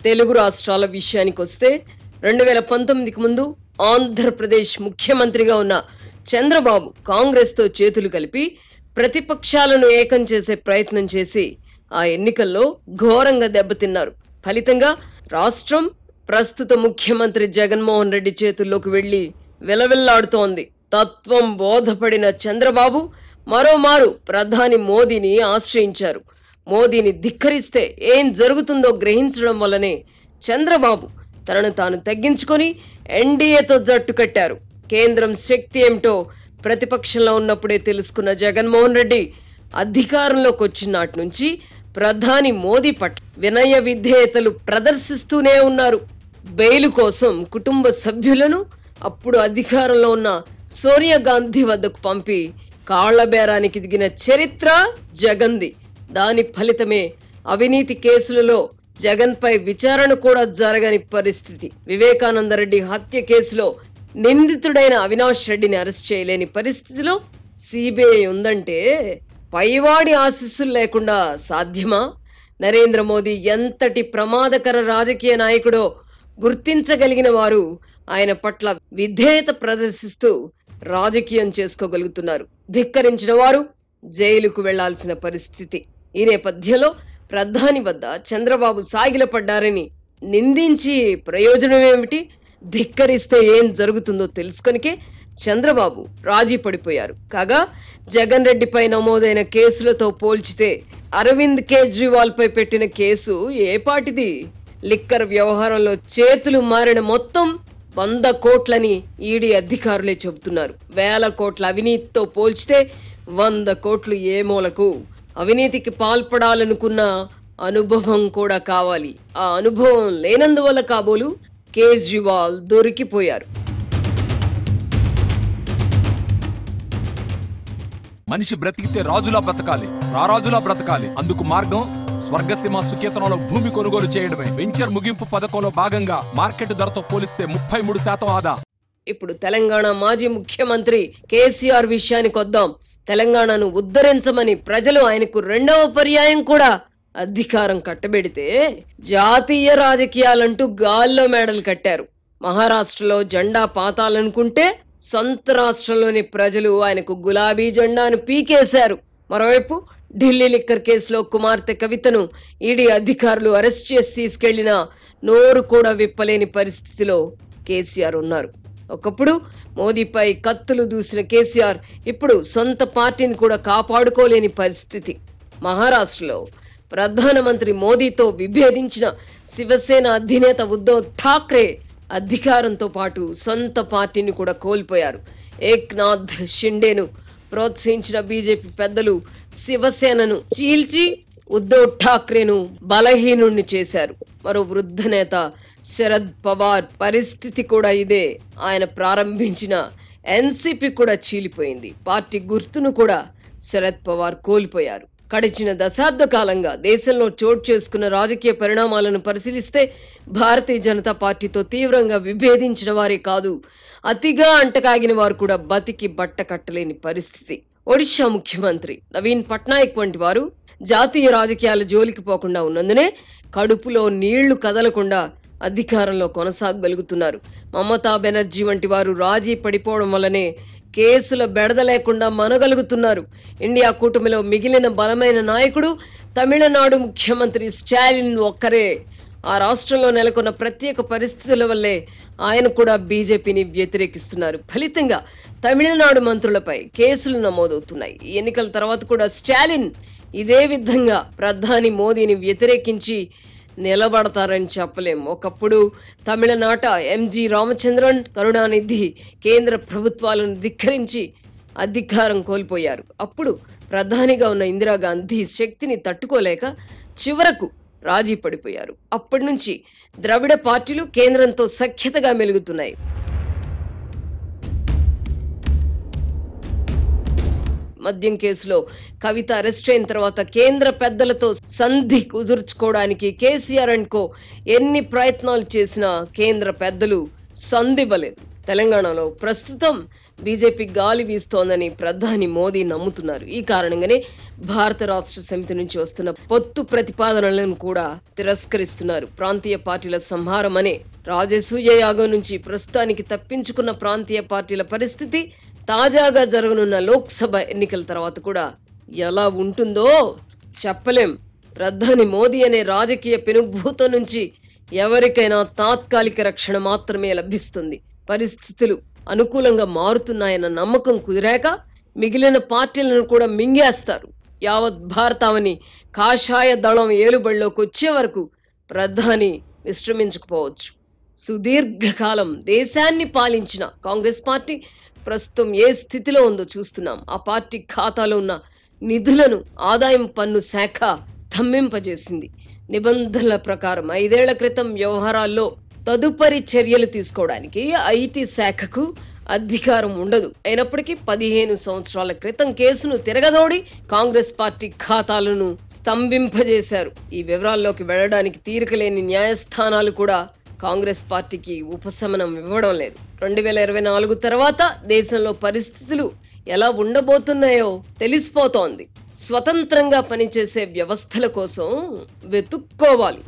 తెలుగు రాష్ట్రాల విషయానికొస్తే 2019కి ముందు ఆంధ్రప్రదేశ్ ముఖ్యమంత్రిగా ఉన్న చంద్రబాబు కాంగ్రెస్తో చేతులు కలిపి ప్రతిపక్షాలను ఏకం చేసే ప్రయత్నం చేసి ఆ ఎన్నికల్లో ఘోరంగా దెబ్బతిన్నారు. ఫలితంగా రాష్ట్రం ప్రస్తుత ముఖ్యమంత్రి జగన్మోహన్ రెడ్డి చేతుల్లోకి వెళ్లి విలవిల్లాడుతోంది. తత్వం బోధపడిన చంద్రబాబు మరోమారు ప్రధాని మోదీని ఆశ్రయించారు. మోదీని ధిక్కరిస్తే ఏం జరుగుతుందో గ్రహించడం వల్లనే చంద్రబాబు తనను తాను తగ్గించుకొని ఎన్డీఏతో జట్టు కట్టారు. కేంద్రం శక్తి ఏమిటో ప్రతిపక్షంలో ఉన్నప్పుడే తెలుసుకున్న జగన్మోహన్ రెడ్డి అధికారంలోకి వచ్చిన నాటి నుంచి ప్రధాని మోదీ పట్ల వినయ విధేయతలు ప్రదర్శిస్తూనే ఉన్నారు. బెయిలు కోసం కుటుంబ సభ్యులను అప్పుడు అధికారంలో ఉన్న సోనియా గాంధీ వద్దకు పంపి కాళ్లబేరానికి దిగిన చరిత్ర జగన్ది. దాని ఫలితమే అవినీతి కేసులలో జగన్పై విచారణ కూడా జరగని పరిస్థితి. వివేకానందరెడ్డి హత్య కేసులో నిందితుడైన అవినాష్ రెడ్డిని అరెస్ట్ చేయలేని పరిస్థితిలో సిబిఐ ఉందంటే పైవాడి ఆశీస్సులు లేకుండా సాధ్యమా? నరేంద్ర మోదీ ఎంతటి ప్రమాదకర రాజకీయ నాయకుడో గుర్తించగలిగిన వారు ఆయన పట్ల విధేయత ప్రదర్శిస్తూ రాజకీయం చేసుకోగలుగుతున్నారు. ధిక్కరించిన వారు జైలుకు వెళ్లాల్సిన పరిస్థితి. ఈ నేపథ్యంలో ప్రధాని వద్ద చంద్రబాబు సాగిలపడ్డారని నిందించి ప్రయోజనమేమిటి? ధిక్కరిస్తే ఏం జరుగుతుందో తెలుసుకొనికే చంద్రబాబు రాజీ పడిపోయారు. కాగా జగన్ రెడ్డిపై నమోదైన కేసులతో పోల్చితే అరవింద్ కేజ్రీవాల్ పై పెట్టిన కేసు ఏపాటిది? లిక్కర్ వ్యవహారంలో చేతులు మారిన మొత్తం 100 కోట్లని ఈడీ అధికారులే చెబుతున్నారు. 1000 కోట్ల అవినీతితో పోల్చితే 100 కోట్లు ఏ మూలకు? అవినీతికి పాల్పడాలనుకున్న అనుభవం కూడా కావాలి. ఆ అనుభవం లేనందువల్ల కాబోలు కేజ్రీవాల్ దొరికిపోయారు. మనిషి బ్రతికితే రాజులా బ్రతకాలి, రారాజులా బ్రతకాలి. అందుకు మార్గం స్వర్గసీమ సుకేతనంలో భూమి కొనుగోలు చేయడమే. వెంచర్ ముగింపు పథకంలో భాగంగా మార్కెట్ ధరతో పోలిస్తే 33% ఆదా. ఇప్పుడు తెలంగాణ మాజీ ముఖ్యమంత్రి కేసీఆర్ విషయానికి వద్దాం. తెలంగాణను ఉద్ధరించమని ప్రజలు ఆయనకు 2వ పర్యాయం కూడా అధికారం కట్టబెడితే జాతీయ రాజకీయాలంటూ గాల్లో మేడలు కట్టారు. మహారాష్ట్రలో జెండా పాతాలనుకుంటే సొంత రాష్ట్రంలోని ప్రజలు ఆయనకు గులాబీ జెండాను పీకేశారు. మరోవైపు ఢిల్లీ లిక్కర్ కేసులో కుమార్తె కవితను ఈడీ అధికారులు అరెస్ట్ చేసి తీసుకెళ్లినా నోరు కూడా విప్పలేని పరిస్థితిలో కేసీఆర్ ఉన్నారు. ఒకప్పుడు మోదీపై కత్తులు దూసిన కేసీఆర్ ఇప్పుడు సొంత పార్టీని కూడా కాపాడుకోలేని పరిస్థితి. మహారాష్ట్రలో ప్రధానమంత్రి మోదీతో విభేదించిన శివసేన అధినేత ఉద్ధవ్ ఠాక్రే అధికారంతో పాటు సొంత పార్టీని కూడా కోల్పోయారు. ఏక్నాథ్ షిండేను ప్రోత్సహించిన బీజేపీ పెద్దలు శివసేనను చీల్చి ఉద్ధవ్ ఠాక్రేను బలహీనుణ్ణి చేశారు. మరో వృద్ధ నేత శరద్ పవార్ పరిస్థితి కూడా ఇదే. ఆయన ప్రారంభించిన ఎన్సీపీ కూడా చీలిపోయింది. పార్టీ గుర్తును కూడా శరద్ పవార్ కోల్పోయారు. గడిచిన దశాబ్ద కాలంగా దేశంలో చోటు చేసుకున్న రాజకీయ పరిణామాలను పరిశీలిస్తే భారతీయ జనతా పార్టీతో తీవ్రంగా విభేదించిన వారే కాదు, అతిగా అంటకాగిన వారు కూడా బతికి బట్ట కట్టలేని పరిస్థితి. ఒడిషా ముఖ్యమంత్రి నవీన్ పట్నాయక్ వంటి వారు జాతీయ రాజకీయాల జోలికి పోకుండా ఉన్నందునే కడుపులో నీళ్లు కదలకుండా అధికారంలో కొనసాగగలుగుతున్నారు. మమతా బెనర్జీ వంటి వారు రాజీ పడిపోవడం వల్లనే కేసుల బెడద లేకుండా మనగలుగుతున్నారు. ఇండియా కూటమిలో మిగిలిన బలమైన నాయకుడు తమిళనాడు ముఖ్యమంత్రి స్టాలిన్ ఒక్కరే. ఆ రాష్ట్రంలో నెలకొన్న ప్రత్యేక పరిస్థితుల వల్లే ఆయన కూడా బీజేపీని వ్యతిరేకిస్తున్నారు. ఫలితంగా తమిళనాడు మంత్రులపై కేసులు నమోదవుతున్నాయి. ఈ ఎన్నికల తర్వాత కూడా స్టాలిన్ ఇదే విధంగా ప్రధాని మోదీని వ్యతిరేకించి నిలబడతారని చెప్పలేం. ఒకప్పుడు తమిళనాట ఎంజి రామచంద్రన్, కరుణానిధి కేంద్ర ప్రభుత్వాలను ధిక్కరించి అధికారం కోల్పోయారు. అప్పుడు ప్రధానిగా ఉన్న ఇందిరాగాంధీ శక్తిని తట్టుకోలేక చివరకు రాజీ పడిపోయారు. అప్పటి నుంచి ద్రవిడ పార్టీలు కేంద్రంతో సఖ్యతగా మెలుగుతున్నాయి. మద్యం కేసులో కవిత అరెస్ట్ అయిన తర్వాత కేంద్ర పెద్దలతో సంధి కుదుర్చుకోవడానికి కేసీఆర్ అండ్ కో ఎన్ని ప్రయత్నాలు చేసినా కేంద్ర పెద్దలు సంధివ్వలేదు. తెలంగాణలో ప్రస్తుతం బీజేపీ గాలి వీస్తోందని ప్రధాని మోదీ నమ్ముతున్నారు. ఈ కారణంగానే భారత రాష్ట్ర సమితి నుంచి వస్తున్న పొత్తు ప్రతిపాదనలను కూడా తిరస్కరిస్తున్నారు. ప్రాంతీయ పార్టీల సంహారం అనే రాజసూయ యాగం నుంచి ప్రస్తుతానికి తప్పించుకున్న ప్రాంతీయ పార్టీల పరిస్థితి తాజాగా జరగనున్న లోక్సభ ఎన్నికల తర్వాత కూడా ఎలా ఉంటుందో చెప్పలేం. ప్రధాని మోదీ అనే రాజకీయ పెనుభూతం నుంచి ఎవరికైనా తాత్కాలిక రక్షణ మాత్రమే లభిస్తుంది. పరిస్థితులు అనుకూలంగా మారుతున్నాయన్న నమ్మకం కుదిరాక మిగిలిన పార్టీలను కూడా మింగేస్తారు. యావత్ భారతావని కాషాయ దళం ఏలుబడిలోకి వచ్చే వరకు ప్రధాని విశ్రమించకపోవచ్చు. సుదీర్ఘకాలం దేశాన్ని పాలించిన కాంగ్రెస్ పార్టీ ప్రస్తుతం ఏ స్థితిలో ఉందో చూస్తున్నాం. ఆ పార్టీ ఖాతాలో ఉన్న నిధులను ఆదాయం పన్ను శాఖ స్తంభింపజేసింది. నిబంధనల ప్రకారం 5 ఏళ్ల క్రితం వ్యవహారాల్లో తదుపరి చర్యలు తీసుకోవడానికి ఐటీ శాఖకు అధికారం ఉండదు. అయినప్పటికీ 15 సంవత్సరాల క్రితం కేసును తిరగదోడి కాంగ్రెస్ పార్టీ ఖాతాలను స్తంభింపజేశారు. ఈ వివరాల్లోకి వెళ్లడానికి తీరికలేని న్యాయస్థానాలు కూడా కాంగ్రెస్ పార్టీకి ఉపశమనం ఇవ్వడం లేదు. 2024 తర్వాత దేశంలో పరిస్థితులు ఎలా ఉండబోతున్నాయో తెలిసిపోతోంది. స్వతంత్రంగా పనిచేసే వ్యవస్థల కోసం వెతుక్కోవాలి.